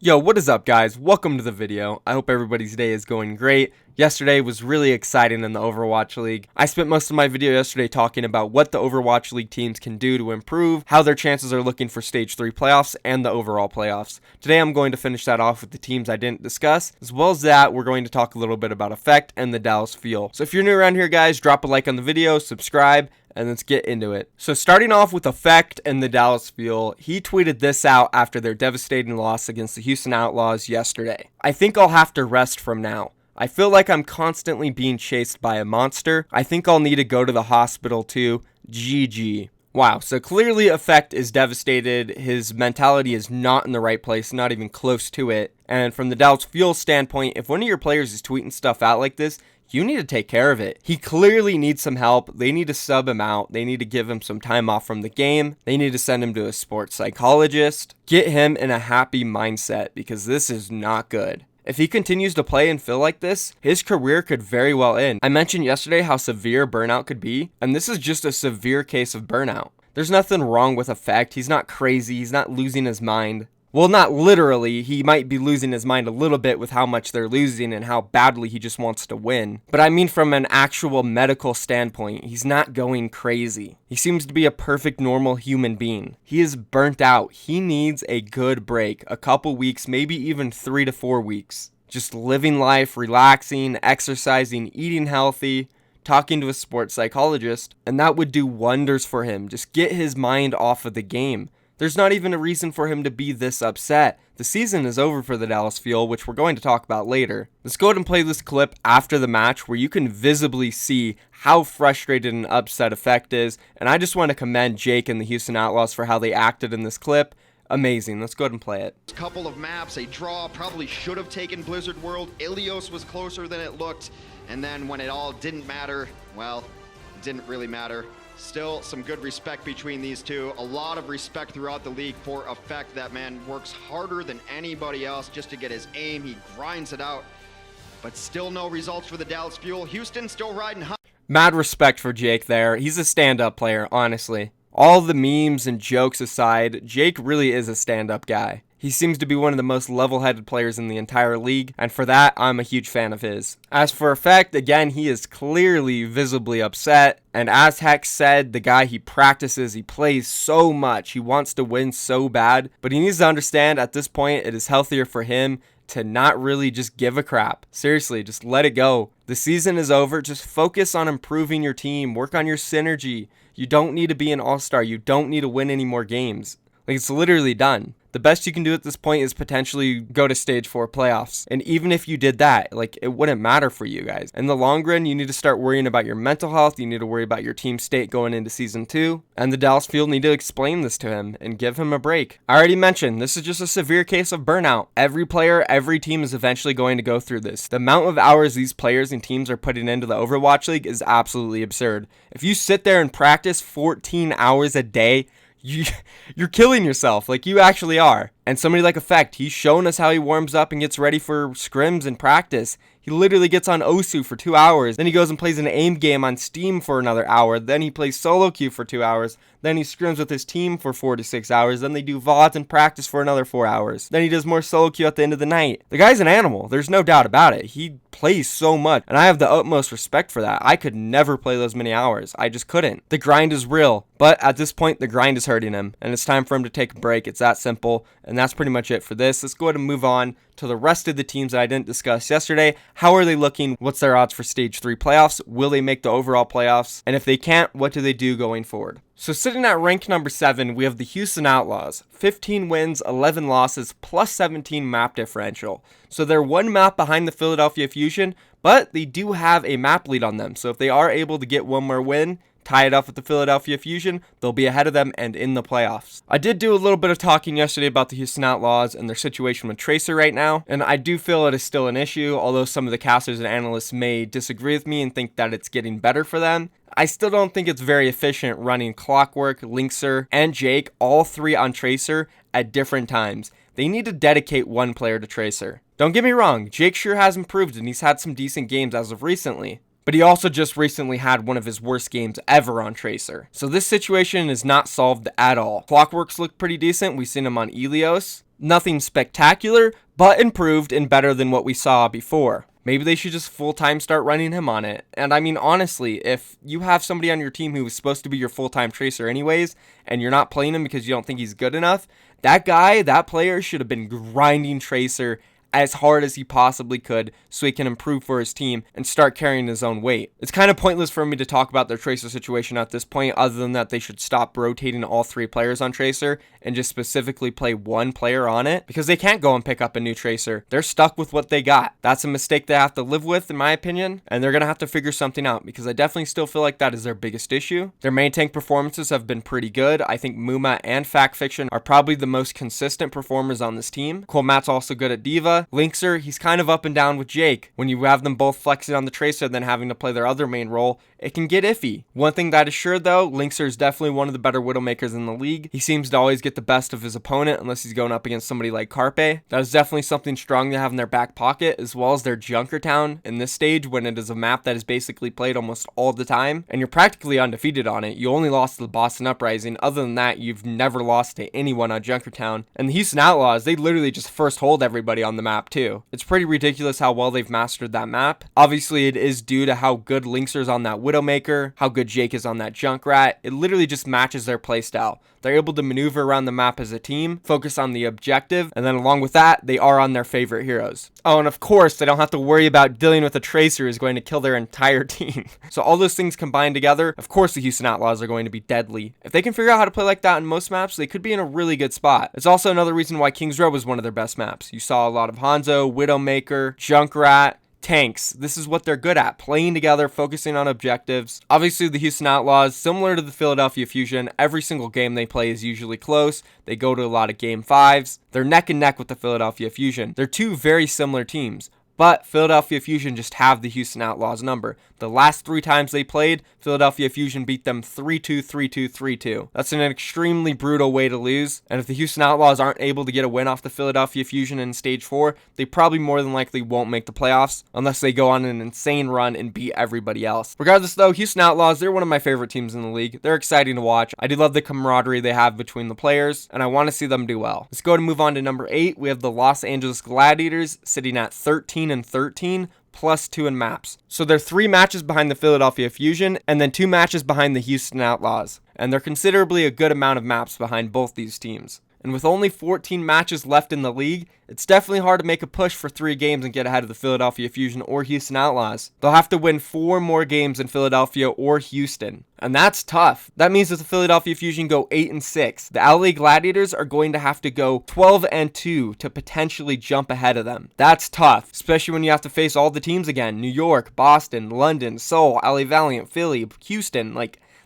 Yo, what is up, guys? Welcome to the video. I hope everybody's day is going great. Yesterday was really exciting in the Overwatch League. I spent most of my video yesterday talking about what the Overwatch League teams can do to improve, how their chances are looking for Stage 3 playoffs, and the overall playoffs. Today I'm going to finish that off with the teams I didn't discuss. As well as that, we're going to talk a little bit about Effect and the Dallas Fuel. So if you're new around here, guys, drop a like on the video, subscribe, and let's get into it. So starting off with Effect and the Dallas Fuel, he tweeted this out after their devastating loss against the Houston Outlaws yesterday. "I think I'll have to rest from now. I feel like I'm constantly being chased by a monster. I think I'll need to go to the hospital too. GG." Wow, so clearly Effect is devastated. His mentality is not in the right place, not even close to it. And from the Dallas Fuel standpoint, if one of your players is tweeting stuff out like this, you need to take care of it. He clearly needs some help. They need to sub him out. They need to give him some time off from the game. They need to send him to a sports psychologist. Get him in a happy mindset because this is not good. If he continues to play and feel like this, his career could very well end. I mentioned yesterday how severe burnout could be, and this is just a severe case of burnout. There's nothing wrong with Effect. He's not crazy. He's not losing his mind. Well, not literally. He might be losing his mind a little bit with how much they're losing and how badly he just wants to win. But I mean from an actual medical standpoint, he's not going crazy. He seems to be a perfect normal human being. He is burnt out. He needs a good break. A couple weeks, maybe even 3 to 4 weeks. Just living life, relaxing, exercising, eating healthy, talking to a sports psychologist, and that would do wonders for him. Just get his mind off of the game. There's not even a reason for him to be this upset. The season is over for the Dallas Fuel, which we're going to talk about later. Let's go ahead and play this clip after the match where you can visibly see how frustrated and upset Effect is. And I just want to commend Jake and the Houston Outlaws for how they acted in this clip. Amazing. Let's go ahead and play it. Couple of maps, a draw, probably should have taken Blizzard World. Ilios was closer than it looked. And then when it all didn't matter, well, it didn't really matter. Still some good respect between these two. A lot of respect throughout the league for Effect. That man works harder than anybody else just to get his aim. He grinds it out, but still no results for the Dallas Fuel. Houston still riding high. Mad respect for Jake there. He's a stand-up player, honestly. All the memes and jokes aside, Jake really is a stand-up guy. He seems to be one of the most level-headed players in the entire league, and for that, I'm a huge fan of his. As for Effect, again, he is clearly visibly upset, and as Hex said, the guy, he practices, he plays so much, he wants to win so bad, but he needs to understand at this point, it is healthier for him to not really just give a crap. Seriously, just let it go. The season is over, just focus on improving your team, work on your synergy. You don't need to be an all-star, you don't need to win any more games. Like, it's literally done. The best you can do at this point is potentially go to Stage 4 playoffs. And even if you did that, like, it wouldn't matter for you guys. In the long run, you need to start worrying about your mental health. You need to worry about your team state going into Season 2. And the Dallas Fuel need to explain this to him and give him a break. I already mentioned, this is just a severe case of burnout. Every player, every team is eventually going to go through this. The amount of hours these players and teams are putting into the Overwatch League is absolutely absurd. If you sit there and practice 14 hours a day, you're killing yourself. Like, you actually are. And somebody like Effect, he's shown us how he warms up and gets ready for scrims and practice. He literally gets on Osu for 2 hours. Then he goes and plays an aim game on Steam for another hour. Then he plays solo queue for 2 hours. Then he scrims with his team for 4 to 6 hours. Then they do VODs and practice for another 4 hours. Then he does more solo queue at the end of the night. The guy's an animal. There's no doubt about it. He plays so much. And I have the utmost respect for that. I could never play those many hours. I just couldn't. The grind is real. But at this point, the grind is hurting him. And it's time for him to take a break. It's that simple. And that's pretty much it for this. Let's go ahead and move on to the rest of the teams that I didn't discuss yesterday. How are they looking? What's their odds for Stage 3 playoffs? Will they make the overall playoffs? And if they can't, what do they do going forward? So sitting at rank number 7, we have the Houston Outlaws. 15 wins, 11 losses, plus 17 map differential. So they're one map behind the Philadelphia Fusion, but they do have a map lead on them. So if they are able to get one more win, tie it up with the Philadelphia Fusion, they'll be ahead of them and in the playoffs. I did do a little bit of talking yesterday about the Houston Outlaws and their situation with Tracer right now, and I do feel it is still an issue, although some of the casters and analysts may disagree with me and think that it's getting better for them. I still don't think it's very efficient running Clockwork, Linkser, and Jake, all three on Tracer at different times. They need to dedicate one player to Tracer. Don't get me wrong, Jake sure has improved and he's had some decent games as of recently. But he also just recently had one of his worst games ever on Tracer. So this situation is not solved at all. Clockworks look pretty decent. We've seen him on Ilios. Nothing spectacular, but improved and better than what we saw before. Maybe they should just full-time start running him on it. And I mean, honestly, if you have somebody on your team who is supposed to be your full-time tracer anyways, and you're not playing him because you don't think he's good enough, that player should have been grinding tracer as hard as he possibly could so he can improve for his team and start carrying his own weight. It's kind of pointless for me to talk about their tracer situation at this point, other than that they should stop rotating all 3 players on tracer and just specifically play 1 player on it, because they can't go and pick up a new tracer. They're stuck with what they got. That's a mistake they have to live with, in my opinion, and they're going to have to figure something out, because I definitely still feel like that is their biggest issue. Their main tank performances have been pretty good. I think Muma and Fact Fiction are probably the most consistent performers on this team. Cole Matt's also good at Diva. Linkser, he's kind of up and down with Jake. When you have them both flexing on the tracer and then having to play their other main role, it can get iffy. One thing that is sure though, Linkser is definitely one of the better Widowmakers in the league. He seems to always get the best of his opponent unless he's going up against somebody like Carpe. That is definitely something strong to have in their back pocket, as well as their Junkertown in this stage, when it is a map that is basically played almost all the time and you're practically undefeated on it. You only lost to the Boston Uprising. Other than that, you've never lost to anyone on Junkertown. And the Houston Outlaws, they literally just first hold everybody on the map too. It's pretty ridiculous how well they've mastered that map. Obviously, it is due to how good Linkser is on that Widowmaker, how good Jake is on that Junkrat. It literally just matches their playstyle. They're able to maneuver around the map as a team, focus on the objective, and then along with that, they are on their favorite heroes. Oh, and of course, they don't have to worry about dealing with a tracer who's going to kill their entire team. So all those things combined together, of course the Houston Outlaws are going to be deadly. If they can figure out how to play like that in most maps, they could be in a really good spot. It's also another reason why Kings Row was one of their best maps. You saw a lot of Hanzo, Widowmaker, Junkrat, tanks. This is what they're good at, playing together, focusing on objectives. Obviously, the Houston Outlaws, similar to the Philadelphia Fusion, every single game they play is usually close. They go to a lot of game 5s. They're neck and neck with the Philadelphia Fusion. They're 2 very similar teams, but Philadelphia Fusion just have the Houston Outlaws number. The last 3 times they played, Philadelphia Fusion beat them 3-2, 3-2, 3-2. That's an extremely brutal way to lose, and if the Houston Outlaws aren't able to get a win off the Philadelphia Fusion in Stage 4, they probably more than likely won't make the playoffs unless they go on an insane run and beat everybody else. Regardless though, Houston Outlaws, they're one of my favorite teams in the league. They're exciting to watch. I do love the camaraderie they have between the players, and I want to see them do well. Let's go and move on to number 8. We have the Los Angeles Gladiators sitting at 13-13. +2 in maps. So they're 3 matches behind the Philadelphia Fusion and then 2 matches behind the Houston Outlaws. And they're considerably a good amount of maps behind both these teams. And with only 14 matches left in the league, it's definitely hard to make a push for 3 games and get ahead of the Philadelphia Fusion or Houston Outlaws. They'll have to win 4 more games in Philadelphia or Houston. And that's tough. That means if the Philadelphia Fusion go 8-6, the LA Gladiators are going to have to go 12-2 to potentially jump ahead of them. That's tough, especially when you have to face all the teams again. New York, Boston, London, Seoul, LA Valiant, Philly, Houston.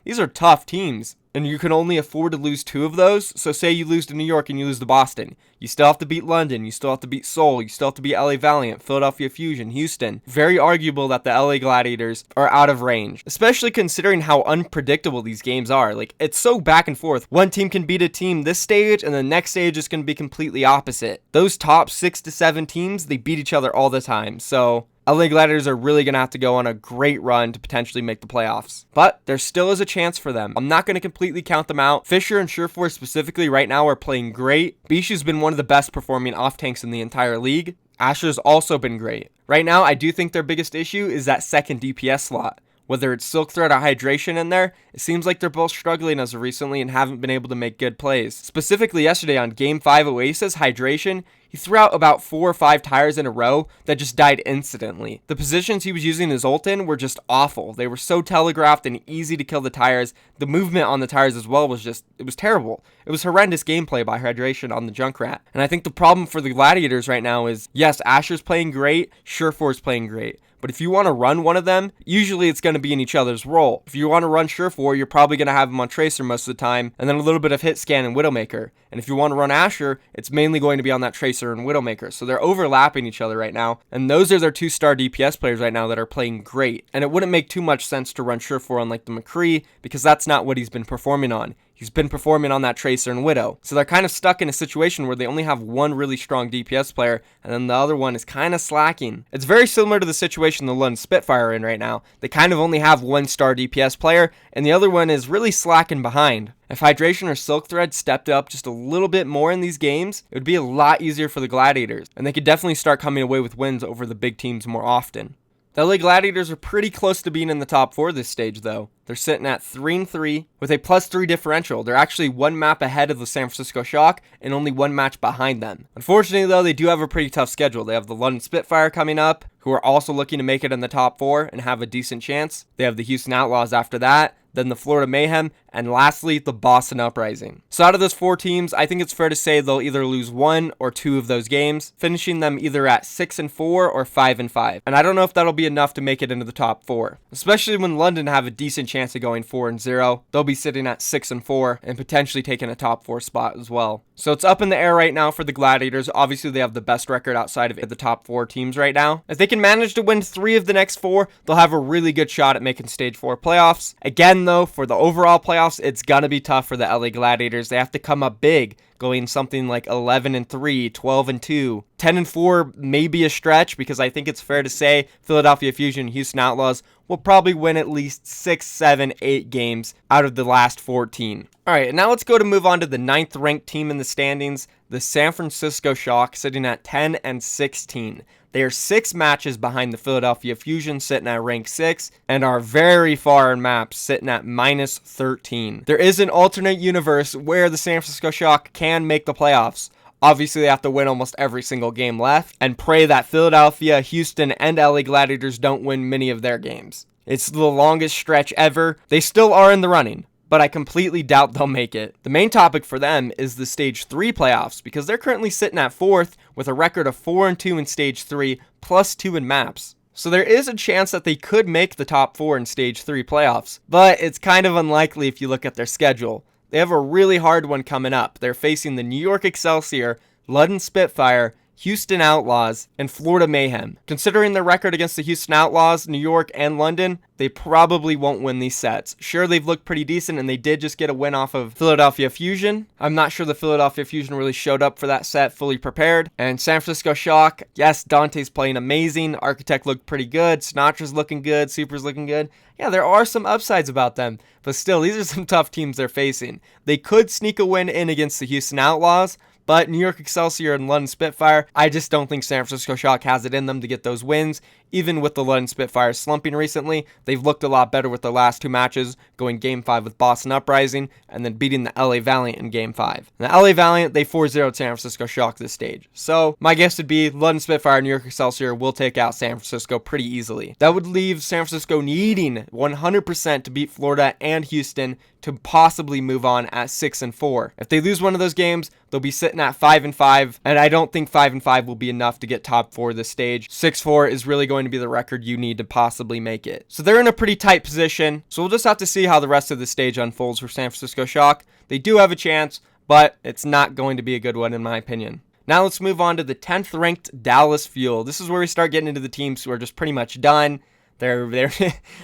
These are tough teams. And you can only afford to lose 2 of those. So say you lose to New York and you lose to Boston. You still have to beat London. You still have to beat Seoul. You still have to beat LA Valiant, Philadelphia Fusion, Houston. Very arguable that the LA Gladiators are out of range, especially considering how unpredictable these games are. It's so back and forth. One team can beat a team this stage and the next stage is going to be completely opposite. Those top 6 to 7 teams, they beat each other all the time. So LA Gladiators are really going to have to go on a great run to potentially make the playoffs. But there still is a chance for them. I'm not going to completely count them out. Fisher and Sureforce specifically right now are playing great. Bishu's been one of the best performing off tanks in the entire league. Asher's also been great. Right now, I do think their biggest issue is that second DPS slot. Whether it's Silk Thread or Hydration in there, it seems like they're both struggling as of recently and haven't been able to make good plays. Specifically yesterday on Game 5 Oasis, Hydration, he threw out about 4 or 5 tires in a row that just died instantly. The positions he was using his ult in were just awful. They were so telegraphed and easy to kill the tires. The movement on the tires as well was it was terrible. It was horrendous gameplay by Hydration on the Junkrat. And I think the problem for the Gladiators right now is, yes, Asher's playing great, Sureforce's playing great. But if you want to run one of them, usually it's going to be in each other's role. If you want to run Sureforce, you're probably going to have him on Tracer most of the time, and then a little bit of hit scan and Widowmaker. And if you want to run Asher, it's mainly going to be on that Tracer and Widowmaker. So they're overlapping each other right now, and those are their 2-star DPS players right now that are playing great. And it wouldn't make too much sense to run Sureforce on like the McCree, because that's not what he's been performing on. He's been performing on that Tracer and Widow. So they're kind of stuck in a situation where they only have one really strong DPS player, and then the other one is kind of slacking. It's very similar to the situation the London Spitfire are in right now. They kind of only have one star DPS player, and the other one is really slacking behind. If Hydration or Silk Thread stepped up just a little bit more in these games, it would be a lot easier for the Gladiators, and they could definitely start coming away with wins over the big teams more often. The LA Gladiators are pretty close to being in the top 4 this stage, though. They're sitting at 3-3 with a +3 differential. They're actually one map ahead of the San Francisco Shock and only one match behind them. Unfortunately, though, they do have a pretty tough schedule. They have the London Spitfire coming up, who are also looking to make it in the top 4 and have a decent chance. They have the Houston Outlaws after that, then the Florida Mayhem, and lastly, the Boston Uprising. So out of those 4 teams, I think it's fair to say they'll either lose 1 or 2 of those games, finishing them either at 6-4 or 5-5. And I don't know if that'll be enough to make it into the top 4, especially when London have a decent chance of going 4-0. They'll be sitting at 6-4 and potentially taking a top 4 spot as well. So it's up in the air right now for the Gladiators. Obviously, they have the best record outside of the top 4 teams right now. If they can manage to win 3 of the next 4, they'll have a really good shot at making stage 4 playoffs. Again, though, for the overall playoffs, it's gonna be tough for the LA Gladiators. They have to come up big, going something like 11-3, 12-2. 10-4 may be a stretch, because I think it's fair to say Philadelphia Fusion and Houston Outlaws will probably win at least 6, 7, 8 games out of the last 14. Alright, and now let's go to move on to the 9th ranked team in the standings, the San Francisco Shock, sitting at 10-16. They are 6 matches behind the Philadelphia Fusion, sitting at rank 6, and are very far in maps, sitting at -13. There is an alternate universe where the San Francisco Shock can make the playoffs. Obviously, they have to win almost every single game left, and pray that Philadelphia, Houston, and LA Gladiators don't win many of their games. It's the longest stretch ever. They still are in the running, but I completely doubt they'll make it. The main topic for them is the Stage 3 playoffs, because they're currently sitting at 4th with a record of 4-2 in Stage 3, +2 in maps. So there is a chance that they could make the top 4 in Stage 3 playoffs, but it's kind of unlikely if you look at their schedule. They have a really hard one coming up. They're facing the New York Excelsior, London Spitfire, Houston Outlaws, and Florida Mayhem. Considering their record against the Houston Outlaws, New York, and London, they probably won't win these sets. Sure, they've looked pretty decent, and they did just get a win off of Philadelphia Fusion. I'm not sure the Philadelphia Fusion really showed up for that set fully prepared. And San Francisco Shock, yes, Dante's playing amazing. Architect looked pretty good. Sinatra's looking good. Super's looking good. Yeah, there are some upsides about them, but still, these are some tough teams they're facing. They could sneak a win in against the Houston Outlaws, but New York Excelsior and London Spitfire, I just don't think San Francisco Shock has it in them to get those wins. Even with the London Spitfire slumping recently, they've looked a lot better with their last 2 matches, going Game 5 with Boston Uprising, and then beating the LA Valiant in Game 5. And the LA Valiant, they 4-0'd San Francisco Shock this stage. So, my guess would be London Spitfire and New York Excelsior will take out San Francisco pretty easily. That would leave San Francisco needing 100% to beat Florida and Houston to possibly move on at 6-4. If they lose one of those games, they'll be sitting at 5-5, and I don't think 5-5 will be enough to get top 4 this stage. 6-4 is really going to be the record you need to possibly make it. So they're in a pretty tight position, so we'll just have to see how the rest of the stage unfolds for San Francisco Shock. They do have a chance, but it's not going to be a good one in my opinion. Now let's move on to the 10th ranked Dallas Fuel. This is where we start getting into the teams who are just pretty much done. They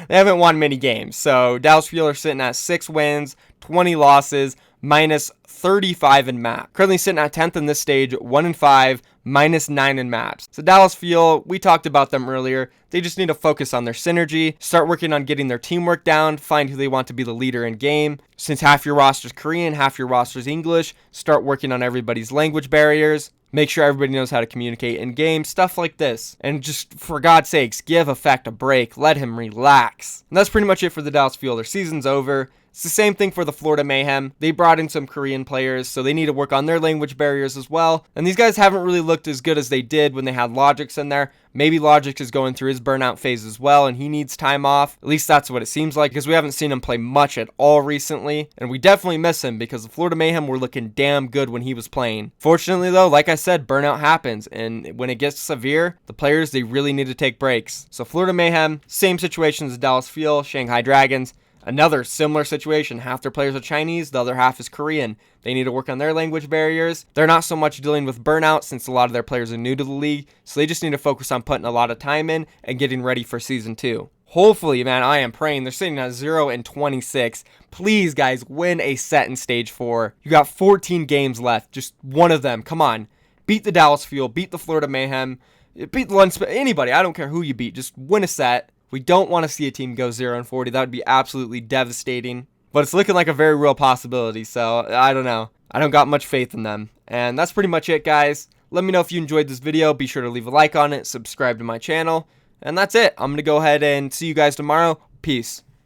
haven't won many games. So Dallas Fuel are sitting at 6 wins, 20 losses, -35 in map. Currently sitting at 10th in this stage, 1-5, -9 in maps. So Dallas Fuel, we talked about them earlier. They just need to focus on their synergy, start working on getting their teamwork down, find who they want to be the leader in game. Since half your roster's Korean, half your roster's English, start working on everybody's language barriers. Make sure everybody knows how to communicate in game, stuff like this. And just, for God's sakes, give Effect a break. Let him relax. And that's pretty much it for the Dallas Fuel. Their season's over. It's the same thing for the Florida Mayhem. They brought in some Korean players, so they need to work on their language barriers as well. And these guys haven't really looked as good as they did when they had Logix in there. Maybe Logix is going through his burnout phase as well, and he needs time off. At least that's what it seems like, because we haven't seen him play much at all recently. And we definitely miss him, because the Florida Mayhem were looking damn good when he was playing. Fortunately, though, like I said, burnout happens. And when it gets severe, the players, they really need to take breaks. So Florida Mayhem, same situation as Dallas Fuel, Shanghai Dragons. Another similar situation. Half their players are Chinese, the other half is Korean. They need to work on their language barriers. They're not so much dealing with burnout since a lot of their players are new to the league, so they just need to focus on putting a lot of time in and getting ready for Season 2. Hopefully, man, I am praying. They're sitting at 0-26. Please, guys, win a set in stage 4. You got 14 games left. Just one of them. Come on. Beat the Dallas Fuel. Beat the Florida Mayhem. Beat the London. Anybody. I don't care who you beat. Just win a set. We don't want to see a team go 0-40. That would be absolutely devastating. But it's looking like a very real possibility. So, I don't know. I don't got much faith in them. And that's pretty much it, guys. Let me know if you enjoyed this video. Be sure to leave a like on it. Subscribe to my channel. And that's it. I'm going to go ahead and see you guys tomorrow. Peace.